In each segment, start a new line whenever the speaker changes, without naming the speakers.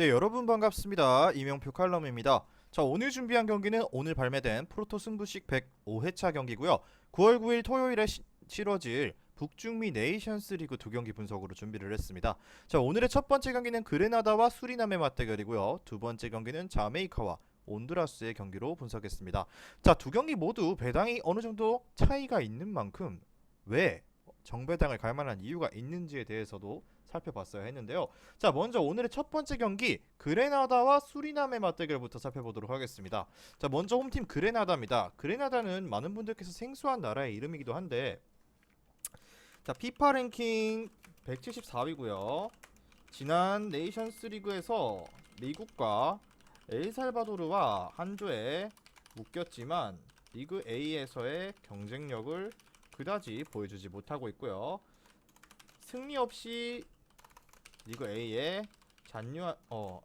네, 여러분 반갑습니다. 이명표 칼럼입니다. 자, 오늘 준비한 경기는 오늘 발매된 프로토 승부식 105회차 경기고요. 9월 9일 토요일에 치러질 북중미 네이션스 리그 두 경기 분석으로 준비를 했습니다. 자, 오늘의 첫 번째 경기는 그레나다와 수리남의 맞대결이고요. 두 번째 경기는 자메이카와 온두라스의 경기로 분석했습니다. 자, 두 경기 모두 배당이 어느 정도 차이가 있는 만큼 왜 정배당을 갈 만한 이유가 있는지에 대해서도 살펴봤어야 했는데요. 자, 먼저 오늘의 첫 번째 경기 그레나다와 수리남의 맞대결부터 살펴보도록 하겠습니다. 자, 먼저 홈팀 그레나다입니다. 그레나다는 많은 분들께서 생소한 나라의 이름이기도 한데, 자, 피파 랭킹 174위고요. 지난 네이션스 리그에서 미국과 엘살바도르와 한 조에 묶였지만 리그 A에서의 경쟁력을 그다지 보여주지 못하고 있고요. 승리 없이 리그 A의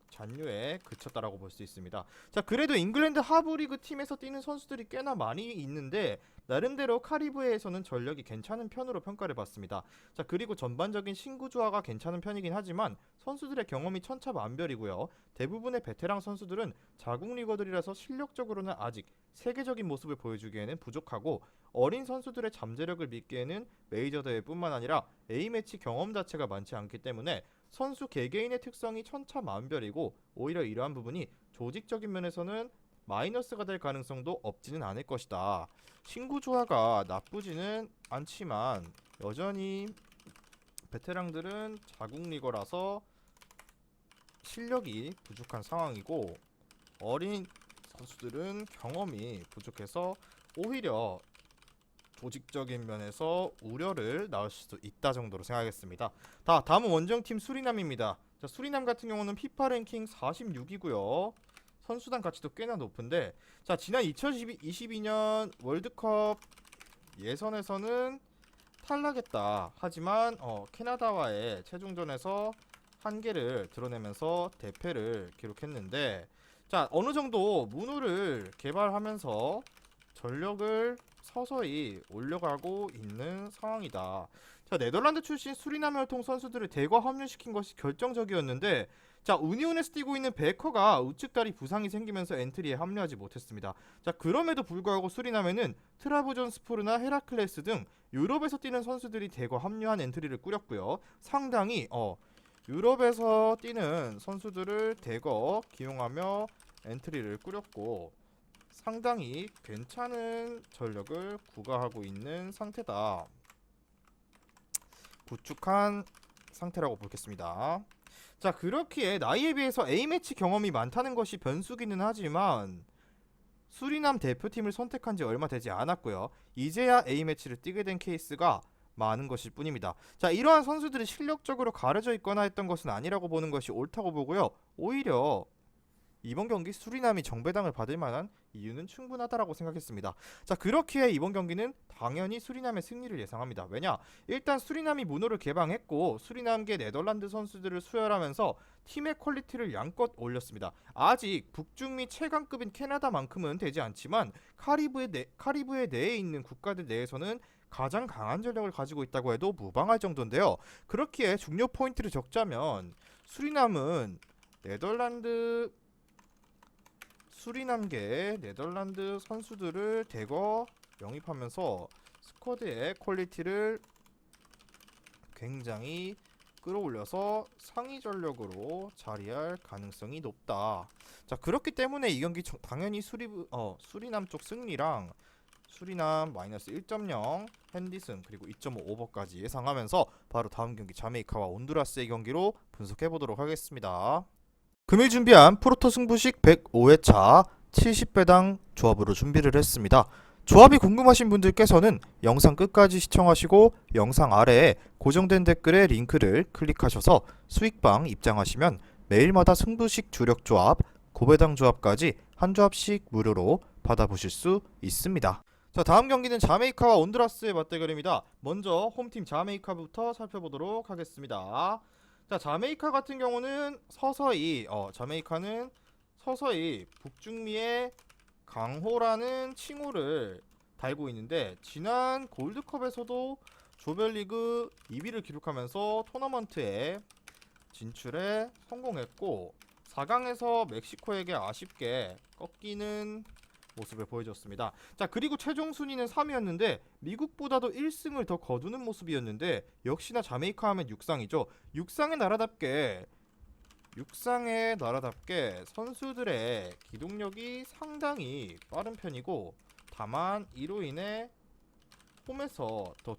잔류에 그쳤다라고 볼 수 있습니다. 자, 그래도 잉글랜드 하브리그 팀에서 뛰는 선수들이 꽤나 많이 있는데 나름대로 카리브해에서는 전력이 괜찮은 편으로 평가를 받습니다. 자, 그리고 전반적인 신구 조화가 괜찮은 편이긴 하지만 선수들의 경험이 천차만별이고요. 대부분의 베테랑 선수들은 자국 리거들이라서 실력적으로는 아직 세계적인 모습을 보여주기에는 부족하고, 어린 선수들의 잠재력을 믿기에는 메이저 대회뿐만 아니라 A매치 경험 자체가 많지 않기 때문에 선수 개개인의 특성이 천차만별이고, 오히려 이러한 부분이 조직적인 면에서는 마이너스가 될 가능성도 없지는 않을 것이다. 신구 조화가 나쁘지는 않지만 여전히 베테랑들은 자국 리거라서 실력이 부족한 상황이고, 어린 선수들은 경험이 부족해서 오히려 조직적인 면에서 우려를 낳을 수도 있다 정도로 생각했습니다. 다음은 원정팀 수리남입니다. 자, 수리남 같은 경우는 피파 랭킹 46이고요. 선수단 가치도 꽤나 높은데, 자, 지난 2022년 월드컵 예선에서는 탈락했다. 하지만 캐나다와의 최종전에서 한계를 드러내면서 대패를 기록했는데, 자, 어느 정도 문호를 개발하면서 전력을 서서히 올려가고 있는 상황이다. 자, 네덜란드 출신 수리남 혈통 선수들을 대거 합류시킨 것이 결정적이었는데, 자, 우니온에서 뛰고 있는 베커가 우측 다리 부상이 생기면서 엔트리에 합류하지 못했습니다. 자, 그럼에도 불구하고 수리남에는 트라부존스포르나 헤라클레스 등 유럽에서 뛰는 선수들이 대거 합류한 엔트리를 꾸렸고요. 상당히 유럽에서 뛰는 선수들을 대거 기용하며 엔트리를 꾸렸고, 상당히 괜찮은 전력을 구가하고 있는 상태다. 구축한 상태라고 보겠습니다. 자, 그렇기에 나이에 비해서 A매치 경험이 많다는 것이 변수기는 하지만 수리남 대표팀을 선택한 지 얼마 되지 않았고요. 이제야 A매치를 뛰게 된 케이스가 많은 것일 뿐입니다. 자, 이러한 선수들이 실력적으로 가려져 있거나 했던 것은 아니라고 보는 것이 옳다고 보고요. 오히려 이번 경기 수리남이 정배당을 받을 만한 이유는 충분하다라고 생각했습니다. 자, 그렇기에 이번 경기는 당연히 수리남의 승리를 예상합니다. 왜냐? 일단 수리남이 문호를 개방했고 수리남계 네덜란드 선수들을 수혈하면서 팀의 퀄리티를 양껏 올렸습니다. 아직 북중미 최강급인 캐나다만큼은 되지 않지만 카리브해 내에 있는 국가들 내에서는 가장 강한 전력을 가지고 있다고 해도 무방할 정도인데요. 그렇기에 중요 포인트를 적자면 수리남은 수리남계 네덜란드 선수들을 대거 영입하면서 스쿼드의 퀄리티를 굉장히 끌어올려서 상위 전력으로 자리할 가능성이 높다. 자, 그렇기 때문에 이 경기 당연히 수리남 쪽 승리랑 수리남 마이너스 1.0 핸디슨 그리고 2.5 오버까지 예상하면서 바로 다음 경기 자메이카와 온두라스의 경기로 분석해보도록 하겠습니다. 금일 준비한 프로토 승부식 105회차 70배당 조합으로 준비를 했습니다. 조합이 궁금하신 분들께서는 영상 끝까지 시청하시고 영상 아래에 고정된 댓글에 링크를 클릭하셔서 수익방 입장하시면 매일마다 승부식 주력 조합, 고배당 조합까지 한 조합씩 무료로 받아보실 수 있습니다. 자, 다음 경기는 자메이카와 온두라스의 맞대결입니다. 먼저 홈팀 자메이카부터 살펴보도록 하겠습니다. 자, 자메이카 같은 경우는 자메이카는 서서히 북중미의 강호라는 칭호를 달고 있는데, 지난 골드컵에서도 조별리그 2위를 기록하면서 토너먼트에 진출에 성공했고, 4강에서 멕시코에게 아쉽게 꺾이는 모습을 보여줬습니다. 자, 그리고 최종 순위는 3위였는데 미국보다도 1승을 더 거두는 모습이었는데 역시나 자메이카 하면 육상이죠. 육상의 나라답게 선수들의 기동력이 상당히 빠른 편이고, 다만 이로 인해 홈에서 더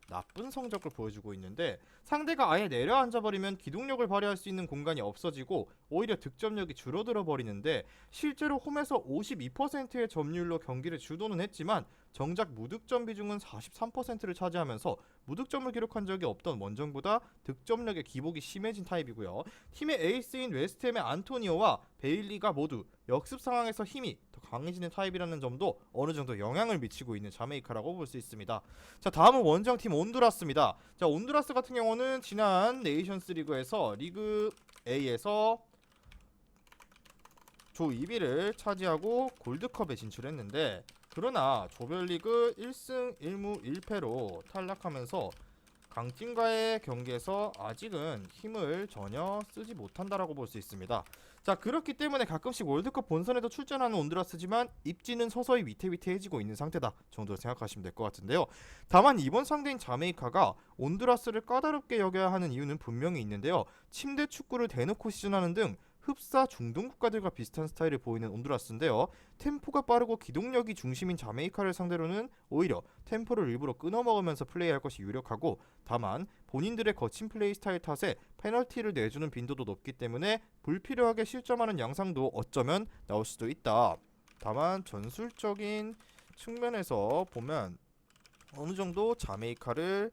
나쁜 성적을 보여주고 있는데, 상대가 아예 내려앉아버리면 기동력을 발휘할 수 있는 공간이 없어지고 오히려 득점력이 줄어들어 버리는데, 실제로 홈에서 52%의 점유율로 경기를 주도는 했지만 정작 무득점 비중은 43%를 차지하면서 무득점을 기록한 적이 없던 원정보다 득점력의 기복이 심해진 타입이고요. 팀의 에이스인 웨스트햄의 안토니오와 베일리가 모두 역습 상황에서 힘이 더 강해지는 타입이라는 점도 어느 정도 영향을 미치고 있는 자메이카라고 볼 수 있습니다. 자, 다음은 원정팀 온두라스입니다. 자, 온두라스 같은 경우는 지난 네이션스 리그에서 리그 A에서 조 2위를 차지하고 골드컵에 진출했는데, 그러나 조별리그 1승 1무 1패로 탈락하면서 강팀과의 경기에서 아직은 힘을 전혀 쓰지 못한다라고 볼 수 있습니다. 자, 그렇기 때문에 가끔씩 월드컵 본선에도 출전하는 온두라스지만 입지는 서서히 위태위태해지고 있는 상태다 정도로 생각하시면 될 것 같은데요. 다만 이번 상대인 자메이카가 온두라스를 까다롭게 여겨야 하는 이유는 분명히 있는데요. 침대 축구를 대놓고 시전하는 등 흡사 중동 국가들과 비슷한 스타일을 보이는 온두라스인데요. 템포가 빠르고 기동력이 중심인 자메이카를 상대로는 오히려 템포를 일부러 끊어먹으면서 플레이할 것이 유력하고, 다만 본인들의 거친 플레이 스타일 탓에 페널티를 내주는 빈도도 높기 때문에 불필요하게 실점하는 양상도 어쩌면 나올 수도 있다. 다만 전술적인 측면에서 보면 어느 정도 자메이카를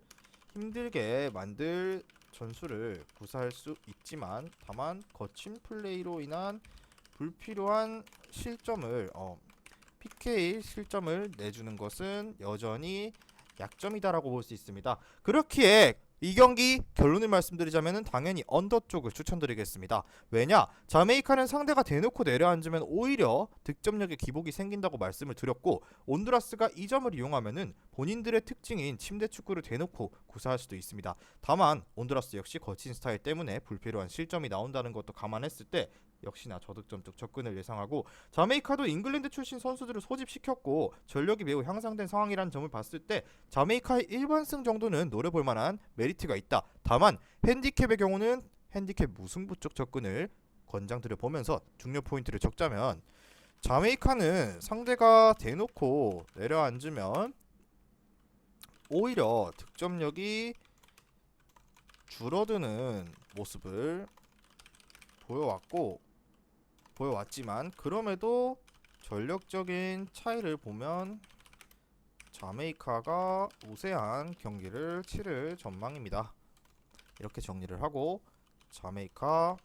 힘들게 만들 전술을 구사할 수 있지만, 다만 거친 플레이로 인한 불필요한 실점을 PK 실점을 내주는 것은 여전히 약점이다라고 볼 수 있습니다. 그렇기에 이 경기 결론을 말씀드리자면 당연히 언더 쪽을 추천드리겠습니다. 왜냐? 자메이카는 상대가 대놓고 내려앉으면 오히려 득점력에 기복이 생긴다고 말씀을 드렸고, 온두라스가 이 점을 이용하면은 본인들의 특징인 침대 축구를 대놓고 구사할 수도 있습니다. 다만 온두라스 역시 거친 스타일 때문에 불필요한 실점이 나온다는 것도 감안했을 때 역시나 저득점 쪽 접근을 예상하고, 자메이카도 잉글랜드 출신 선수들을 소집시켰고 전력이 매우 향상된 상황이라는 점을 봤을 때 자메이카의 일반승 정도는 노려볼 만한 메리트가 있다. 다만 핸디캡의 경우는 핸디캡 무승부 쪽 접근을 권장드려 보면서 중요 포인트를 적자면, 자메이카는 상대가 대놓고 내려앉으면 오히려 득점력이 줄어드는 모습을 보여왔지만 그럼에도 전력적인 차이를 보면 자메이카가 우세한 경기를 치를 전망입니다. 이렇게 정리를 하고 자메이카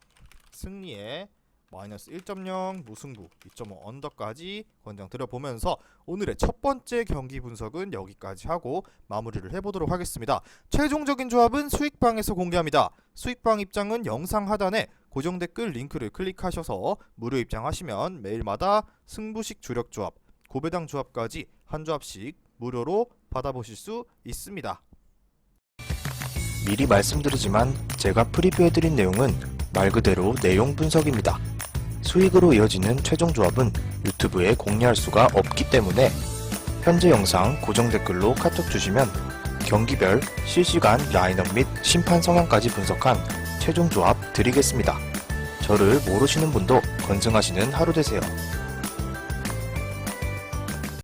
승리에 마이너스 1.0 무승부 2.5 언더까지 권장 드려보면서 오늘의 첫 번째 경기 분석은 여기까지 하고 마무리를 해보도록 하겠습니다. 최종적인 조합은 수익방에서 공개합니다. 수익방 입장은 영상 하단에 고정 댓글 링크를 클릭하셔서 무료 입장하시면 매일마다 승부식 주력 조합, 고배당 조합까지 한 조합씩 무료로 받아보실 수 있습니다.
미리 말씀드리지만 제가 프리뷰해드린 내용은 말 그대로 내용 분석입니다. 수익으로 이어지는 최종 조합은 유튜브에 공개할 수가 없기 때문에 현재 영상 고정 댓글로 카톡 주시면 경기별 실시간 라인업 및 심판 성향까지 분석한 최종 조합 드리겠습니다. 저를 모르시는 분도 건승하시는 하루 되세요.